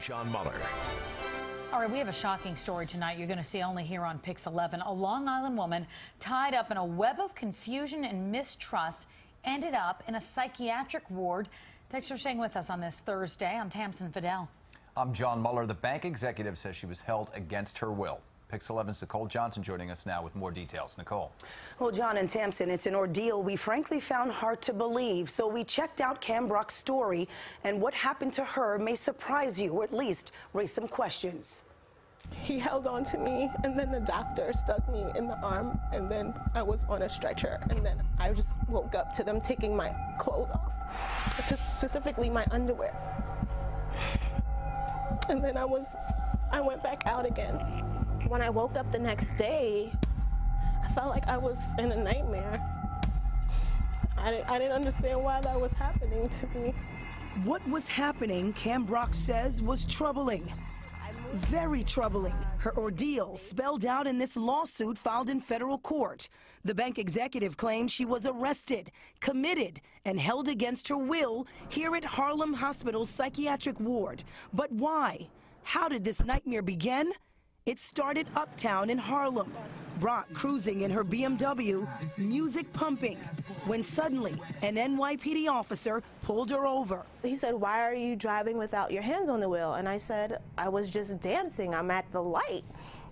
John Muller. All right, we have a shocking story tonight you're going to see only here on Pix 11. A Long Island woman tied up in a web of confusion and mistrust ended up in a psychiatric ward. Thanks for staying with us on this Thursday. I'm Tamsin Fidel. I'm John Muller. The bank executive says she was held against her will. Pix 11's Nicole Johnson joining us now with more details. Nicole. Well, John and Tamsin, it's an ordeal we frankly found hard to believe. So we checked out Cam Brock's story, and what happened to her may surprise you, or at least raise some questions. He held on to me, and then the doctor stuck me in the arm, and then I was on a stretcher, and then I just woke up to them taking my clothes off, specifically my underwear. And then I went back out again. When I woke up the next day, I felt like I was in a nightmare. I didn't understand why that was happening to me. What was happening, Cam Brock says, was troubling. Very troubling. Her ordeal spelled out in this lawsuit filed in federal court. The bank executive claims she was arrested, committed, and held against her will here at Harlem Hospital's psychiatric ward. But why? How did this nightmare begin? It started uptown in Harlem. Brock cruising in her BMW, music pumping, when suddenly an NYPD officer pulled her over. He said, "Why are you driving without your hands on the wheel?" And I said, "I was just dancing. I'm at the light,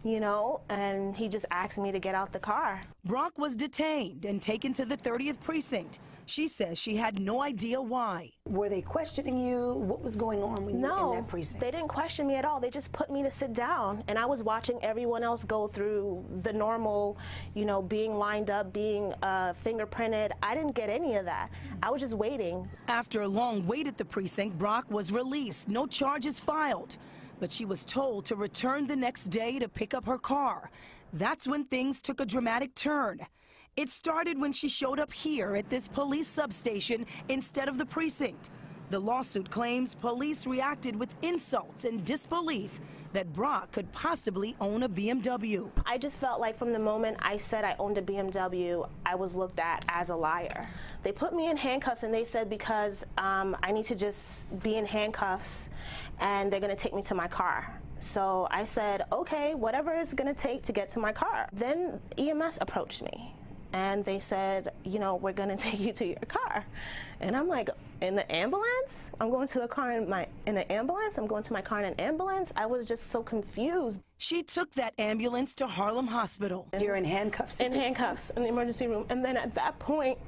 you know," and he just asked me to get out the car. Brock was detained and taken to the 30th precinct. She says she had no idea why. Were they questioning you? What was going on when you were in that precinct? No, they didn't question me at all. They just put me to sit down, and I was watching everyone else go through the normal, you know, being lined up, being fingerprinted. I didn't get any of that. I was just waiting. After a long wait at the precinct, Brock was released. No charges filed. But she was told to return the next day to pick up her car. That's when things took a dramatic turn. It started when she showed up here at this police substation instead of the precinct. The lawsuit claims police reacted with insults and disbelief that Brock could possibly own a BMW. I just felt like from the moment I said I owned a BMW, I was looked at as a liar. They put me in handcuffs, and they said because I need to just be in handcuffs and they're going to take me to my car. So I said, okay, whatever it's going to take to get to my car. Then EMS approached me. And they said, you know, we're going to take you to your car. And I'm like, in the ambulance? I'm going to a car in an ambulance? I'm going to my car in an ambulance? I was just so confused. She took that ambulance to Harlem Hospital. You're in handcuffs? In handcuffs, in the emergency room. And then at that point,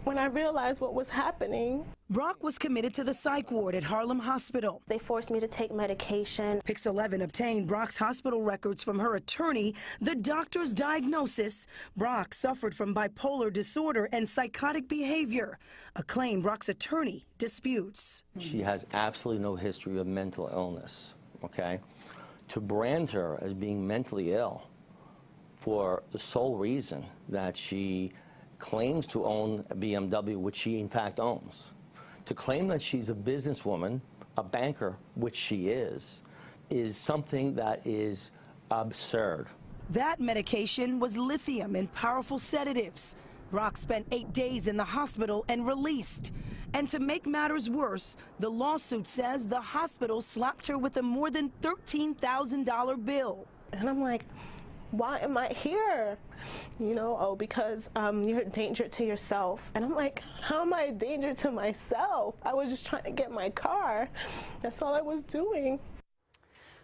when I realized what was happening, Brock was committed to the psych ward at Harlem Hospital. They forced me to take medication. Pix 11 obtained Brock's hospital records from her attorney. The doctor's diagnosis: Brock suffered from bipolar disorder and psychotic behavior, a claim Brock's attorney disputes. She has absolutely no history of mental illness, okay? To brand her as being mentally ill for the sole reason that she claims to own a BMW, which she in fact owns. To claim that she's a businesswoman, a banker, which she is something that is absurd. That medication was lithium and powerful sedatives. Brock spent 8 days in the hospital and released. And to make matters worse, the lawsuit says the hospital slapped her with a more than $13,000 bill. And I'm like, why am I here? You know, oh, because you're a danger to yourself. And I'm like, how am I a danger to myself? I was just trying to get my car. That's all I was doing.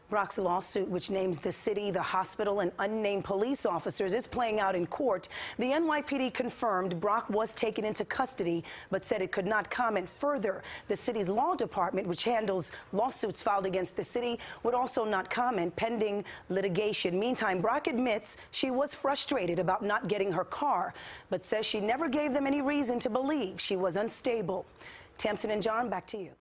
Brock's lawsuit, which names the city, the hospital, and unnamed police officers, is playing out in court. The NYPD confirmed Brock was taken into custody, but said it could not comment further. The city's law department, which handles lawsuits filed against the city, would also not comment pending litigation. Meantime, Brock admits she was frustrated about not getting her car, but says she never gave them any reason to believe she was unstable. Tamsin and John, back to you.